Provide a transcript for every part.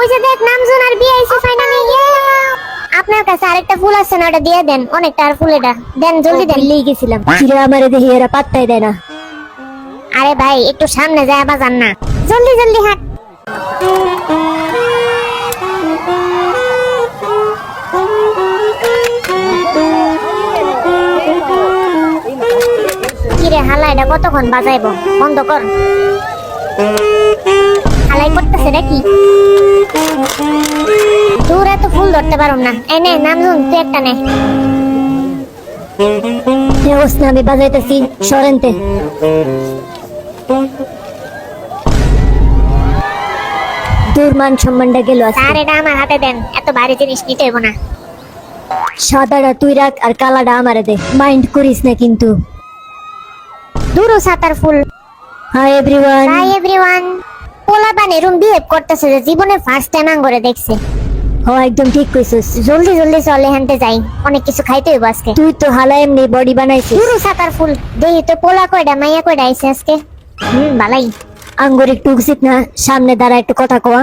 ওই যে দেখ নামজুন আর বিয়ে হইছে ফাইনালি। আপনার কাছে আরেকটা ফুল আছে না, ওটা দিয়ে দেন। অনেকটা আর ফুল এটা দেন, জলদি দেন। লিয়ে গেছিলাম, কিরে আমারে দেখি এরা পাত্তাই দেয় না। আরে ভাই একটু সামনে যায় বাজান না, জলদি জলদি হাঁট। কিরে হালা, এটা কতক্ষণ বাজাইবো? বন্ধ কর। হালাই করতেছে নাকি? তোর এত ফুল ধরতে পারুম না। এই নে নামজুন, তুই একটা নে। না আমি বাজাইতেছি, সরেনতে। তোর মান সম্মানটা গেল। আর এটা আমার হাতে দেন, এত ভারী জিনিস নিতে হইব না। সাদাটা তুই রাখ আর কালাটা আমারে দে, মাইন্ড করিস না কিন্তু। দুরু সাতার ফুল। Hi everyone. Hi everyone. পোলাপান এরম বিহেভ করতেছে যে জীবনে ফার্স্ট টাইম আঙ্গরে দেখছে। হ্যাঁ একদম ঠিক কইছিস। জলদি জলদি চলে হেনতে যাই, অনেক কিছু খাইতে হইব আজকে। তুই তো হালা এমনি বডি বানাইছিস। দুরু সাতার ফুল। দেখি তো পোলা কয়টা মাইয়া কয়টা আইছে আজকে। ভালাই। আঙ্গুর একটু উচিত না, সামনে দাঁড়া একটু কথা কওয়া।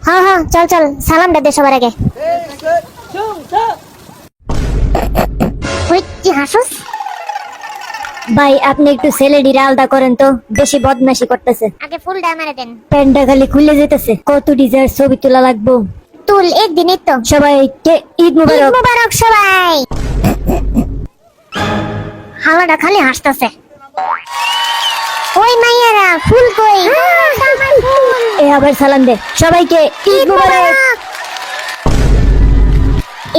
হ্যাঁ হ্যাঁ চল চল, সালামটা দে সবার আগে। ওই কি হাসুস? ভাই আপনি একটু ছেলেডির আলাদা করেন তো, বেশি বদমাশি করতেছে। আগে ফুলটা আমারে দেন। প্যান্টটা খালি খুলে যেতেছে। কত ডিজাইন ছবি তোলা লাগবো। তুল একদিনই তো। সবাইকে ঈদ ঈদ মুবারক। মুবারক সবাই। হালাটা খালি হাসতেছে। ওই মাইয়ারা ফুল কই? আমার ফুল। এ আবার সালাম দে সবাইকে ঈদ মুবারক।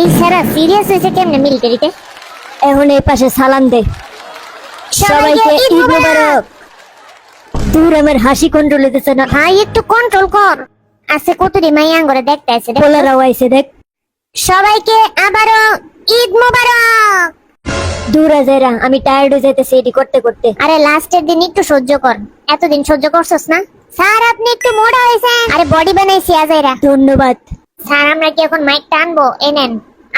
এই সারা সিরিয়াস হয়েছে কেমনে মিলিটারিতে? এখন এই পাশে সালাম দে সবাইকে ঈদ মুবারক। দূর আমার হাসি কন্ট্রোল হতেছে না। ভাই একটু কন্ট্রোল কর। আছে কতরি মাইয়া আঙ্গরে দেখতে আছে। পোলারাও আইছে দেখ। সবাইকে আবারও ঈদ মুবারক। দূর আজাইরা, আমি টায়ার্ড হয়ে যাইতেছি এটি করতে করতে। আরে লাস্টের দিন একটু সহ্য কর, এতদিন সহ্য করছস না। স্যার আপনি একটু মোটা হয়েছেন। আরে বডি বানাইছি আজাইরা। ধন্যবাদ স্যার আমরা কি এখন মাইকটা আনবো? এনেন,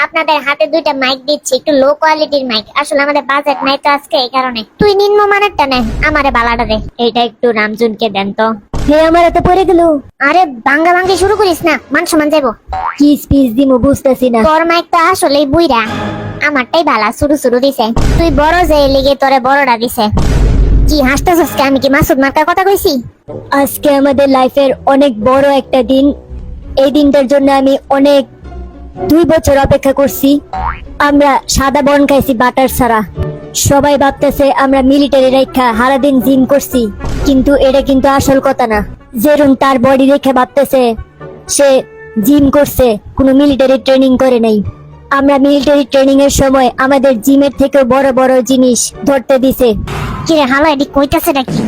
আপনাদের হাতে দুইটা মাইক দিচ্ছি, একটু লো কোয়ালিটির মাইক। আসলে আমাদের বাজেট নাই তো আজকে, এই কারণে। তুই নিম্নমানেরটা নে, আমারে বালাটা দে। এইটা একটু রামজুনকে দেন তো। হে আমার হাতে পড়ে গেল। আরে ভাঙ্গা ভাঙ্গি শুরু করিস না, মান সম্মান যাইবো। কি স্পিচ দিমু বুঝতেছি না। তোর মাইক তো আসলেই বুইরা, আমারটাই ভালা শুরু শুরু দিছে। তুই বড় যে লিগে তোরে বড়টা দিছে। কি হাসতেছস? আমি কি মাসুদ মার্কার কথা কইছি? আজকে আমাদের লাইফের অনেক বড় একটা দিন। এই দিনটার জন্য আমি অনেক 2 বছর অপেক্ষা করছি। আমরা সাদা বন খাইছি বাটার ছাড়া। সবাই ভাবতেছে আমরা মিলিটারি রেখা সারাদিন জিম করছি, কিন্তু এটা কিন্তু আসল কথা না। যেরকম তার বডি রেখে ভাবতেছে সে জিম করছে, কোনো মিলিটারি ট্রেনিং করে নাই। আমরা মিলিটারি ট্রেনিং এর সময় আমাদের জিমের থেকে বড় বড় জিনিস ধরতে দিছে। কিরে হালা এডি কইতাছে নাকি?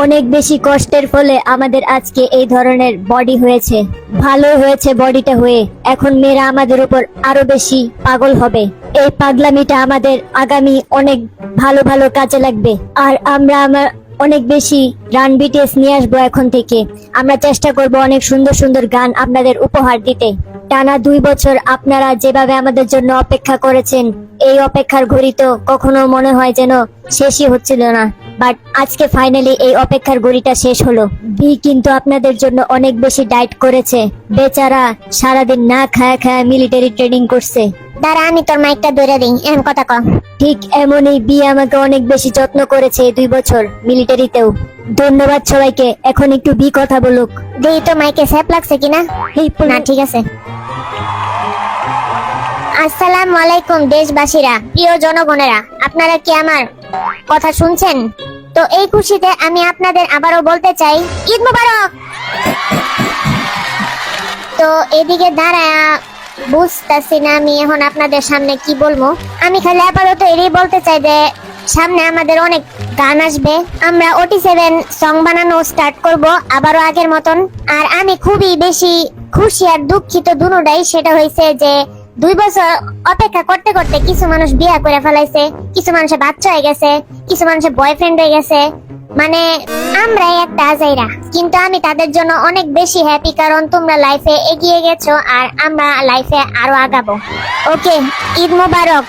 অনেক বেশি কষ্টের ফলে আমাদের আজকে এই ধরনের বডি হয়েছে। ভালো হয়েছে বডিটা হয়ে। এখন মেয়েরা আমাদের উপর আরো বেশি পাগল হবে। এই পাগলামিটা আমাদের আগামী অনেক ভালো ভালো কাজে লাগবে। আর আমরা অনেক বেশি রান বিটিএস নিয়ে আসবো এখন থেকে। আমরা চেষ্টা করব অনেক সুন্দর সুন্দর গান আপনাদের উপহার দিতে। টানা 2 বছর আপনারা যেভাবে আমাদের জন্য অপেক্ষা করেছেন, এই অপেক্ষার ঘড়ি তো কখনো মনে হয় যেন শেষই হচ্ছিল না। বাট আজকে ফাইনালি এই অপেক্ষার ঘড়িটা শেষ হলো। বি কিন্তু আপনাদের জন্য অনেক বেশি ডায়েট করেছে। বেচারা সারাদিন না খায়া খায়া মিলিটারি ট্রেনিং করছে। দাঁড়া আমি তোর মাইকটা ধরে দিই, এমন কথা কর। ঠিক এমনই বি আমাকে অনেক বেশি যত্ন করেছে এই 2 বছর মিলিটারিতেও। ধন্যবাদ সবাইকে। এখন একটু বি কথা বলুক। দেই তো মাইকে স্যাপ লাগছে কিনা। না ঠিক আছে। আসসালামু আলাইকুম দেশবাসীরা, প্রিয় জনগণেরা, আপনারা কি আমার কথা শুনছেন? তো এই খুশিতে আমি আপনাদের আবারও বলতে চাই ঈদ মুবারক। তো এদিকে দাঁড়ায়া বুঝতেছি না আমি এখন আপনাদের সামনে কি বলবো। আমি খালি আপাতত এটাই বলতে চাই যে সামনে আমাদের অনেক গান আসবে। আমরা OT7 সং বানানো স্টার্ট করব আবারও আগের মতন। আর আমি খুবই বেশি খুশি আর দুঃখিত দুটোটাই। সেটা হয়েছে যে 2 বছর অপেক্ষা করতে করতে কিছু মানুষ বিয়ে করে ফেলাইছে, কিছু মানুষের বাচ্চা হয়ে গেছে, কিছু মানুষের বয়ফ্রেন্ড হয়ে গেছে। মানে আমরাই একটা আজাইরা, কিন্তু আমি তাদের জন্য অনেক বেশি হ্যাপি, কারণ তোমরা লাইফে এগিয়ে গেছো আর আমরা লাইফে আরো আগাবো। ওকে, ঈদ মোবারক।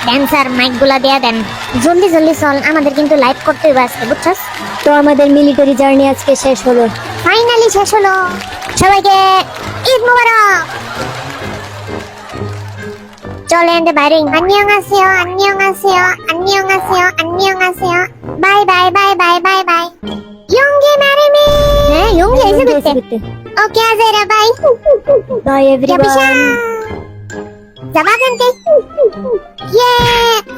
ড্যান্সার মাইক গুলা দেয়া দেন, জলদি জলদি চল, আমাদের কিন্তু লাইভ করতে হবে আজকে, বুঝছস? তো আমাদের মিলিটারি জার্নি আজকে শেষ হলো। ফাইনালি শেষ হলো। সবাইকে ঈদ মোবারক। চলে এন্ড বাইরে 안녕하세요 안녕하세요 안녕하세요 안녕하세요 bye bye bye bye bye bye 용기 마르미 হ্যাঁ 용기 এসে গেছে ওকে আজেরা বাই বাই এভরিওয়ান যাবাগন্তে ইয়ে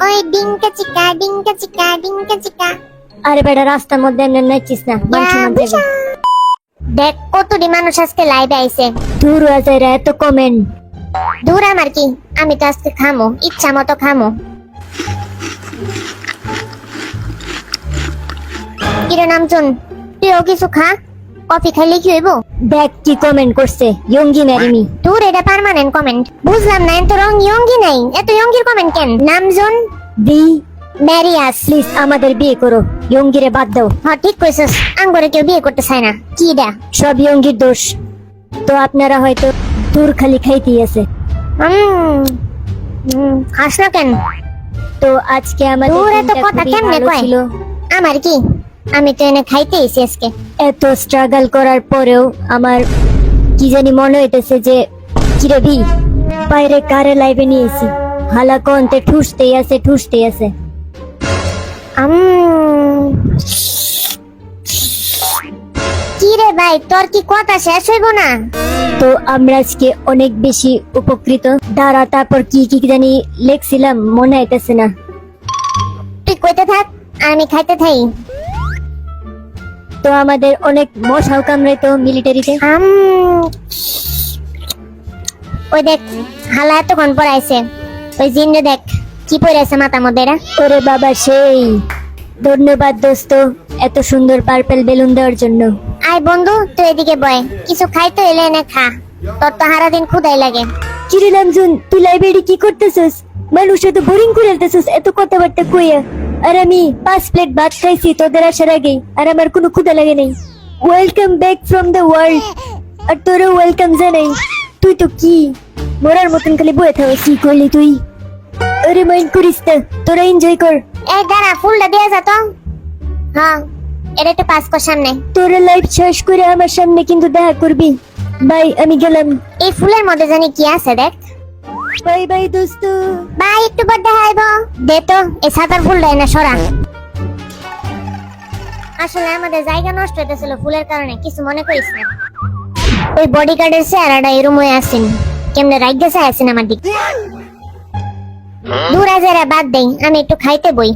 ওই ডিঙ্কা চিকা ডিঙ্কা চিকা ডিঙ্কা চিকা আরে বেটা রাস্তার মধ্যে এমনি নাচিস না মানুষ মধ্যে দেখ কতটি মানুষ আজকে লাইভে আইছে দূর আছে রে এত কমেন্ট দূর আমার কি আমি তো আজকে খামো ইচ্ছা মতো খামো কিরে নামচুন তুইও কিছু খা কফি খাইলে কি হইব দেখ কি কমেন্ট করছে ইয়ঙ্গি ম্যারিমি দূর এটা পার্মানেন্ট কমেন্ট বুঝলাম না এত রং ইয়ঙ্গি নাই এত ইয়ঙ্গির কমেন্ট কেন নামজুন দি ম্যারিয়াস প্লিজ আমাদের বিয়ে করো ইয়ঙ্গিরে বাদ দাও হ্যাঁ ঠিক কইছস আঙ্গরে কেউ বিয়ে করতে চায় না কি দা সব ইয়ঙ্গির দোষ তো আপনারা হয়তো দূর খালি খাইতেই আছে হাস না কেন তো আজকে আমাদের দূর এত দিনটা কথা খুবই কেমনে ভালো কয়? ছিল আমার কি আমি তো এনে খাইতে এসেছি আজকে এত স্ট্রাগল করার পরেও আমার কি জানি মনে হইতেছে যে কিরে ভি বাইরে কারে লাইভে নিয়েছি হালা কোনতে ঠুসতেই আছে কি রে ভাই তোর কি কথা শেষ হইব না তো আমরা আজকে অনেক বেশি উপকৃত দাঁড়া তারপর কি কি জানি লেখছিলাম মনে হইতেছে না তুই কইতে থাক আর আমি খাইতে থাই তো আমাদের অনেক মশাও কামড়াইতো মিলিটারিতে ওই দেখ হালা এতক্ষণ পড়াইছে ওই জিন্দ দেখ কি পড়াইছে মাথার মধ্যে এরা ওরে বাবা সেই ধন্যবাদ দোস্ত এত সুন্দর পার্পল বেলুন দেওয়ার জন্য আয় বন্ধু তুই এদিকে বয় কিছু খাইতে এলে এনে খা তোর তো সারাদিন ক্ষুধাই লাগে কিরে নামজুন তুই লাইব্রেরি কি করতেছস মানুষ এত বোরিং করে ফেলতেছস এত কথাবার্তা কইয়া আর আমি 5 প্লেট ভাত খাইছি তোদের আসার আগে আর আমার কোনো ক্ষুধা লাগে নাই welcome back from the world আর তোরও ওয়েলকাম জানাই তুই তো কি মরার মতন খালি বয়ে থাক কি করলি তুই আরে মাইন্ড করিস না তোরা এনজয় কর এই দাঁড়া ফুলটা দিয়ে যা তো হ্যাঁ এটা একটু পাস কর সামনে তোরা লাইভ শেষ করে আমার সামনে কিন্তু দেখা করবি বাই আমি গেলাম এই ফুলের মধ্যে জানি কি আছে দেখ বাই বাই দোস্ত বাই একটু পর দেখাইব দে তো এই সাদার ফুলটা এনে সরা আসলে আমাদের জায়গা নষ্ট হইতেছিল ফুলের কারণে কিছু মনে করিস না ওই বডিগার্ডের চেহারাটা এরম হয়ে আসেন কেমনে রাইট গেছে আসেন আমার দিক দূর আজেরা বাদ দেই আমি একটু খাইতে বই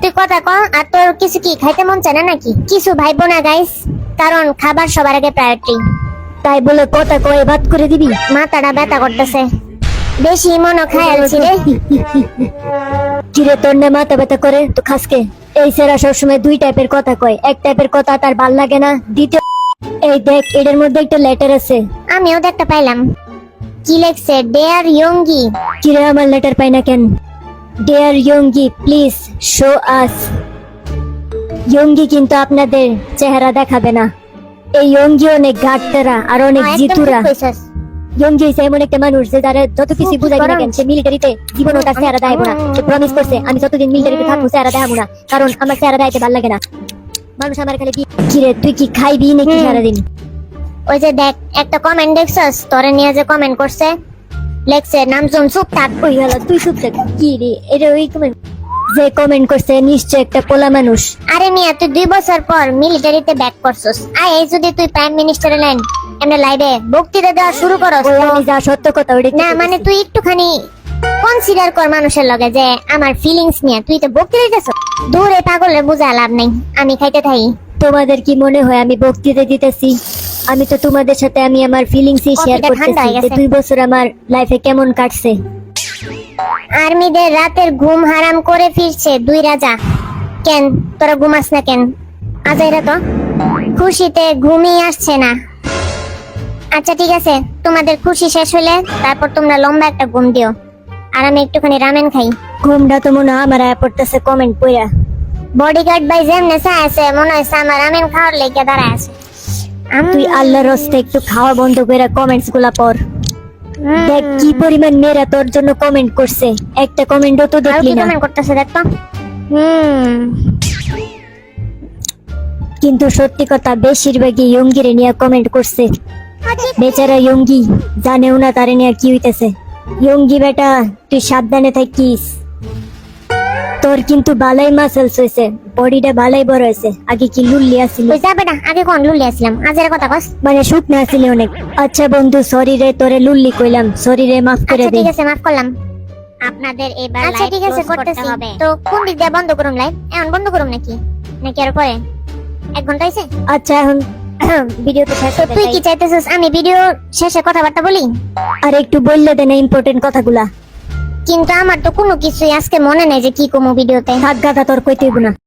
তুই কথা ক আর তোর কিছু কি খাইতে মন চায় না নাকি কিছু ভাইবো না গাইস কারণ খাবার সবার আগে প্রায়োরিটি তাই বলে কথা কয়ে বাদ করে দিবি মাথাটা ব্যথা করতেছে বেশি মনে খায়ালছি রে কিরে তোর না মাথা ব্যথা করে তো খাসকে এই সেরা সবসময় দুই টাইপের কথা কয় এক টাইপের কথা তার ভাল লাগে না দ্বিতীয় এই দেখ এটার মধ্যে একটা লেটার আছে আমিও দেখতে পাইলাম কি লেখছে ডেয়ার ইয়ঙ্গি কিরে আমার লেটার পাই না কেন deer Yoongi please show us Yoongi কিন্তু আপনাদের চেহারা দেখাবে না এই ইয়ঙ্গি অনেক ঘাটতেরা আর অনেক জিতুরা ইয়ঙ্গি হইছে এমন একটা মানুষ যে যারা যত কিছু বুঝাই না কেন সে মিলিটারিতে জীবন ওটা চেহারা দেয় না সে প্রমিস করছে আমি যতদিন মিলিটারিতে থাকবো চেহারা দেখাবো না কারণ আমার চেহারা দেখাইতে ভালো লাগে না মানুষ আমার খালি কিরে তুই কি খাইবি নাকি সারাদিন ওই যে দেখ একটা কমেন্ট দেখছস তোরে নিয়ে যে কমেন্ট করছে লেখছে নামজুন চুপ থাক ওই হলো তুই চুপ থাক কি রে এটা ওই কমেন্ট যে কমেন্ট করছে নিশ্চয় একটা পোলা মানুষ আরে মিয়া তুই 2 বছর পর মিলিটারিতে ব্যাক করছস আয় এই যদি তুই প্রাইম মিনিস্টারের লাইন এমনি লাইভে বক্তৃতা দেওয়া শুরু করস ওই আমি যা সত্য কথা ওটা না মানে তুই একটুখানি কনসিডার কর মানুষের লগে যে আমার ফিলিংস নিয়ে তুই তো বক্তৃতা দিতেছ দূরে পাগলে বুঝা লাভ নাই আমি খাইতে থাই তোমাদের কি মনে হয় আমি বক্তৃতা দিতেছি আমি তো তোমাদের সাথে আমি আমার ফিলিংসই শেয়ার কফিটা ঠান্ডা করতেছি হয়ে যে গেছে। 2 বছর আমার লাইফে কেমন কাটছে আর্মিদের রাতের ঘুম হারাম করে ফিরছে 2 রাজা কেন তোরা ঘুমাস না কেন আজাইরা তো খুশিতে ঘুমই আসছে না আচ্ছা ঠিক আছে তোমাদের খুশি শেষ হলে তারপর তোমরা লম্বা একটা ঘুম দিও আর আমি একটুখানি রামেন খাই ঘুমটা তো মনে হয় আমার আয়া পড়তেছে কমেন্ট পড়া বডিগার্ড ভাই যেমনে আছে মনে হচ্ছে আমার রামেন খাওয়ার লেগে দাঁড়ায় আছে তুই আল্লাহর রাস্তায় একটু খাওয়া বন্ধ করে কমেন্টস গুলা পড় দেখ কি পরিমাণ মেয়েরা তোর জন্য কমেন্ট করছে একটা কমেন্টও তো আর দেখলি কি না কমেন্ট করতেছে দেখতো কিন্তু সত্যি কথা বেশিরভাগই ইয়ঙ্গিরে নিয়ে কমেন্ট করছে বেচারা ইয়ঙ্গি জানেও না তারে নিয়ে কি হইতেছে ইয়ঙ্গি বেটা, তুই সাবধানে থাকিস। তোর কিন্তু বালাই মাসেলস হয়েছে, বডিটা বালাই বড় হয়েছে। আগে কি লুল্লি আসিলি? তুই যাবে না, আগে কোন লুলি আসলাম, আজের কথা কস। মানে শুকনা আসিলি অনেক। আচ্ছা বন্ধু, সরি রে, তোরে লুল্লি কইলাম, সরি রে, মাফ করে আচ্ছা দে। ঠিক আছে, মাফ করলাম। আপনাদের এবার আচ্ছা লাইভ ঠিক আছে, ক্লোজ করতে করতেছি। হবে। তো কোন দিক দিয়ে বন্ধ করুম লাইভ? এখন বন্ধ করুম নাকি আর পরে? 1 ঘন্টা হইছে? আচ্ছা এখন ভিডিও তো শেষ তো হতে তুই চাই। কি চাইতেছিস আমি ভিডিও শেষে কথাবার্তা বলি? আর একটু বললে দে না ইম্পর্টেন্ট কথাগুলা। কিন্তু আমার তো কোনো কিছুই আজকে মনে নেই যে কি কমো ভিডিওতে। থাক গাদা, তোর কইতে হইব না।